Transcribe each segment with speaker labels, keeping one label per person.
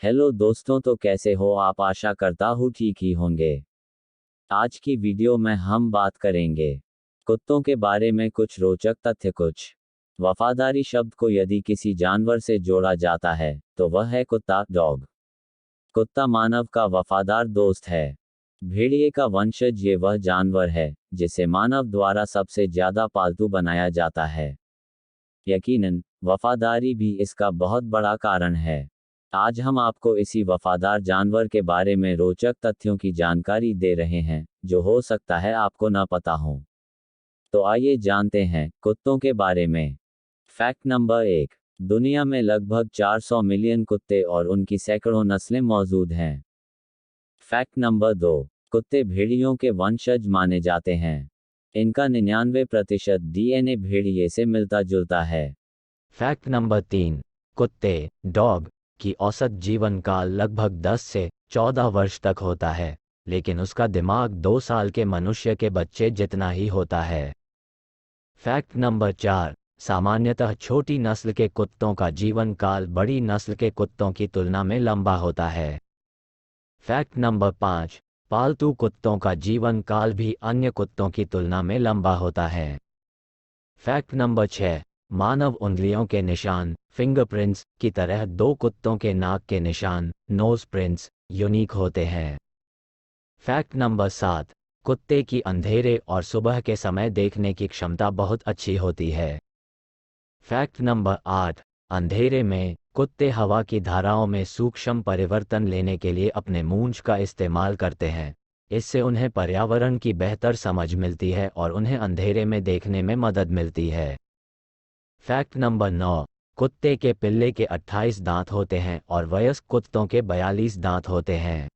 Speaker 1: Hello दोस्तों, तो कैसे हो आप? आशा करता हूँ ठीक ही होंगे। आज की वीडियो में हम बात करेंगे कुत्तों के बारे में, कुछ रोचक तथ्य। कुछ वफादारी शब्द को यदि किसी जानवर से जोड़ा जाता है तो वह है कुत्ता, डॉग। कुत्ता मानव का वफादार दोस्त है। भेड़िए का वंशज ये वह जानवर है जिसे मानव द्वारा सबसे ज्यादा पालतू बनाया जाता है। यकीनन वफादारी भी इसका बहुत बड़ा कारण है। आज हम आपको इसी वफादार जानवर के बारे में रोचक तथ्यों की जानकारी दे रहे हैं जो हो सकता है आपको न पता हो। तो आइए जानते हैं कुत्तों के बारे में। Fact number 1। दुनिया में लगभग 400 मिलियन कुत्ते और उनकी सैकड़ों नस्लें मौजूद हैं। Fact number 2। कुत्ते भेड़ियों के वंशज माने जाते हैं। इनका 99% डीएनए भेड़िए से मिलता जुलता है।
Speaker 2: Fact number 3। कुत्ते डॉग की औसत जीवन काल लगभग 10 से 14 वर्ष तक होता है, लेकिन उसका दिमाग 2 साल के मनुष्य के बच्चे जितना ही होता है। Fact number 4। सामान्यतः छोटी नस्ल के कुत्तों का जीवन काल बड़ी नस्ल के कुत्तों की तुलना में लंबा होता है। Fact number 5। पालतू कुत्तों का जीवन काल भी अन्य कुत्तों की तुलना में लंबा होता है। Fact number 6। मानव उंगलियों के निशान फिंगरप्रिंट्स की तरह दो कुत्तों के नाक के निशान नोज प्रिंट्स यूनिक होते हैं। Fact number 7। कुत्ते की अंधेरे और सुबह के समय देखने की क्षमता बहुत अच्छी होती है। Fact number 8। अंधेरे में कुत्ते हवा की धाराओं में सूक्ष्म परिवर्तन लेने के लिए अपने मूंछ का इस्तेमाल करते हैं। इससे उन्हें पर्यावरण की बेहतर समझ मिलती है और उन्हें अंधेरे में देखने में मदद मिलती है। Fact number 9। कुत्ते के पिल्ले के 28 दांत होते हैं और वयस्क कुत्तों के 42 दांत होते हैं।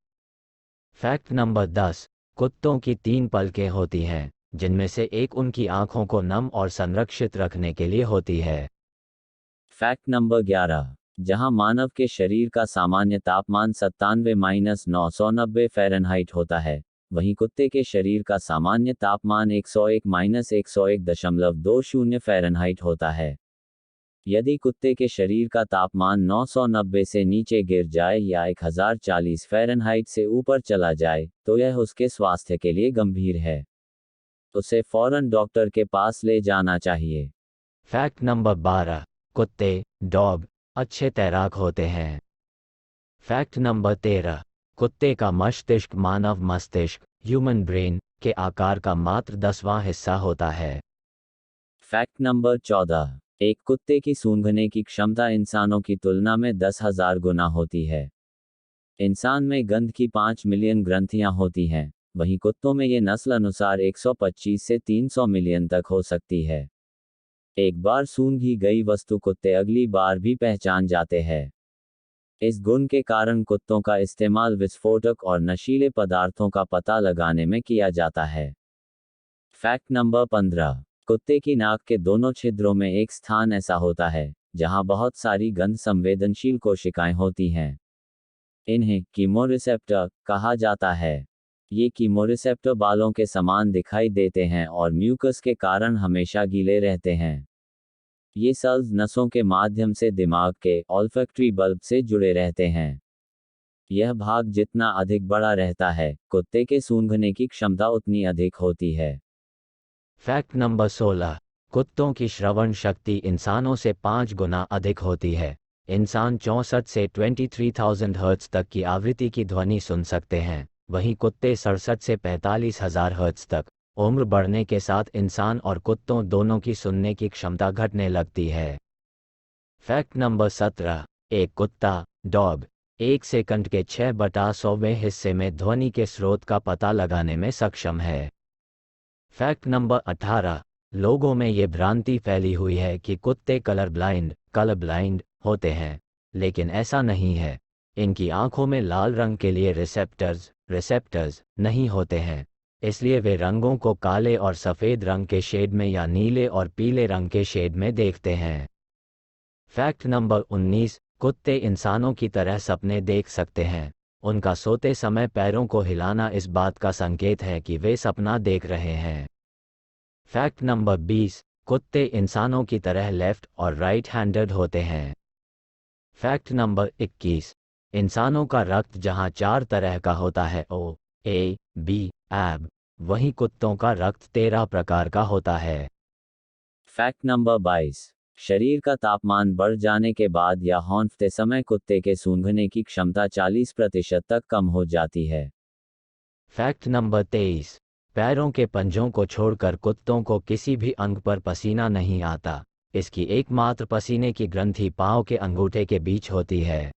Speaker 2: Fact number 10। कुत्तों की 3 पलकें होती हैं, जिनमें से एक उनकी आंखों को नम और संरक्षित रखने के लिए होती है।
Speaker 1: Fact number 11। जहां मानव के शरीर का सामान्य तापमान 97-990 फ़ारेनहाइट होता है, वहीं कुत्ते के शरीर का सामान्य तापमान 101-101.20 फ़ारेनहाइट होता है। यदि कुत्ते के शरीर का तापमान 990 से नीचे गिर जाए या 1040 फ़ारेनहाइट से ऊपर चला जाए, तो यह उसके स्वास्थ्य के लिए गंभीर है। उसे फौरन डॉक्टर के पास ले जाना चाहिए।
Speaker 2: Fact number 12। कुत्ते डॉग अच्छे तैराक होते हैं। Fact number 13। कुत्ते का मस्तिष्क मानव मस्तिष्क ह्यूमन ब्रेन के आकार का मात्र 10वां हिस्सा होता है।
Speaker 1: Fact number 14। एक कुत्ते की सूंघने की क्षमता इंसानों की तुलना में 10,000 गुना होती है। इंसान में गंध की 5 मिलियन ग्रंथियां होती हैं, वहीं कुत्तों में ये नस्ल अनुसार 125 से 300 मिलियन तक हो सकती है। एक बार सूंघी गई वस्तु कुत्ते अगली बार भी पहचान जाते हैं। इस गुण के कारण कुत्तों का इस्तेमाल विस्फोटक और नशीले पदार्थों का पता लगाने में किया जाता है। Fact number 15। कुत्ते की नाक के दोनों छिद्रों में एक स्थान ऐसा होता है जहां बहुत सारी गंध संवेदनशील कोशिकाएं होती हैं। इन्हें कीमोरिसेप्टर कहा जाता है। ये कीमोरिसेप्टर बालों के समान दिखाई देते हैं और म्यूकस के कारण हमेशा गीले रहते हैं। ये सेल्स नसों के माध्यम से दिमाग के ऑल्फैक्टरी बल्ब से जुड़े रहते हैं। यह भाग जितना अधिक बड़ा रहता है, कुत्ते के सूंघने की क्षमता उतनी अधिक होती है।
Speaker 2: Fact number 16। कुत्तों की श्रवण शक्ति इंसानों से 5 गुना अधिक होती है। इंसान 64 से 23,000 हर्ट्ज तक की आवृत्ति की ध्वनि सुन सकते हैं, वहीं कुत्ते 67 से 45,000 हर्ट्ज तक। उम्र बढ़ने के साथ इंसान और कुत्तों दोनों की सुनने की क्षमता घटने लगती है। Fact number 17। एक कुत्ता डॉग 1 सेकंड के 6/100वें हिस्से में ध्वनि के स्रोत का पता लगाने में सक्षम है। Fact number 18। लोगों में ये भ्रांति फैली हुई है कि कुत्ते कलर ब्लाइंड होते हैं, लेकिन ऐसा नहीं है। इनकी आंखों में लाल रंग के लिए रिसेप्टर्स नहीं होते हैं, इसलिए वे रंगों को काले और सफ़ेद रंग के शेड में या नीले और पीले रंग के शेड में देखते हैं। Fact number 19। कुत्ते इंसानों की तरह सपने देख सकते हैं। उनका सोते समय पैरों को हिलाना इस बात का संकेत है कि वे सपना देख रहे हैं। Fact number 20। कुत्ते इंसानों की तरह लेफ्ट और राइट हैंडेड होते हैं। Fact number 21। इंसानों का रक्त जहां 4 तरह का होता है ओ, ए, बी, एब, वहीं कुत्तों का रक्त 13 प्रकार का होता है।
Speaker 1: Fact number 22। शरीर का तापमान बढ़ जाने के बाद या हौंफते समय कुत्ते के सूंघने की क्षमता 40% तक कम हो जाती है।
Speaker 2: Fact number 23। पैरों के पंजों को छोड़कर कुत्तों को किसी भी अंग पर पसीना नहीं आता। इसकी एकमात्र पसीने की ग्रंथि पांव के अंगूठे के बीच होती है।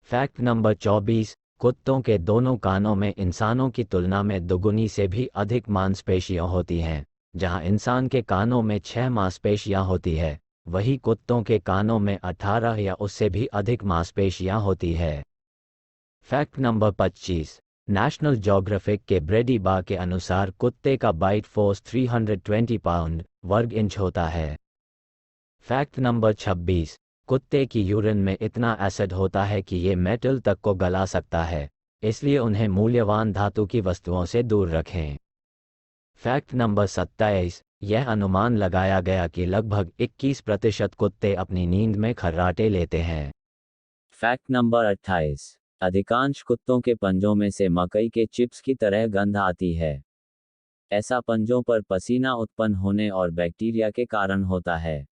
Speaker 2: Fact number 24। कुत्तों के दोनों कानों में इंसानों की तुलना में दुगुनी से भी अधिक मांसपेशियां होती हैं। जहां इंसान के कानों में 6 मांसपेशियां होती है, वही कुत्तों के कानों में 18 या उससे भी अधिक मांसपेशियां होती है। Fact number 25। नेशनल ज्योग्राफिक के ब्रेडी बा के अनुसार कुत्ते का बाइट फोर्स 320 पाउंड वर्ग इंच होता है। Fact number 26। कुत्ते की यूरिन में इतना एसिड होता है कि ये मेटल तक को गला सकता है, इसलिए उन्हें मूल्यवान धातु की वस्तुओं से दूर रखें। Fact number 27। यह अनुमान लगाया गया कि लगभग 21% कुत्ते अपनी नींद में खर्राटे लेते हैं।
Speaker 1: Fact number 28। अधिकांश कुत्तों के पंजों में से मकई के चिप्स की तरह गंध आती है। ऐसा पंजों पर पसीना उत्पन्न होने और बैक्टीरिया के कारण होता है।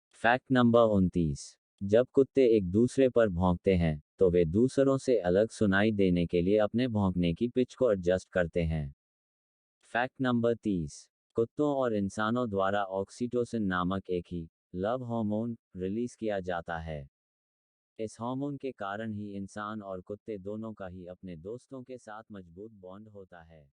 Speaker 1: Fact number 29। जब कुत्ते एक दूसरे पर भौंकते हैं, तो वे दूसरों से अलग सुनाई देने के लिए अपने भौंकने की पिच को एडजस्ट करते हैं। Fact number 30। कुत्तों और इंसानों द्वारा ऑक्सीटोसिन नामक एक ही लव हार्मोन रिलीज किया जाता है। इस हार्मोन के कारण ही इंसान और कुत्ते दोनों का ही अपने दोस्तों के साथ मजबूत बॉन्ड होता है।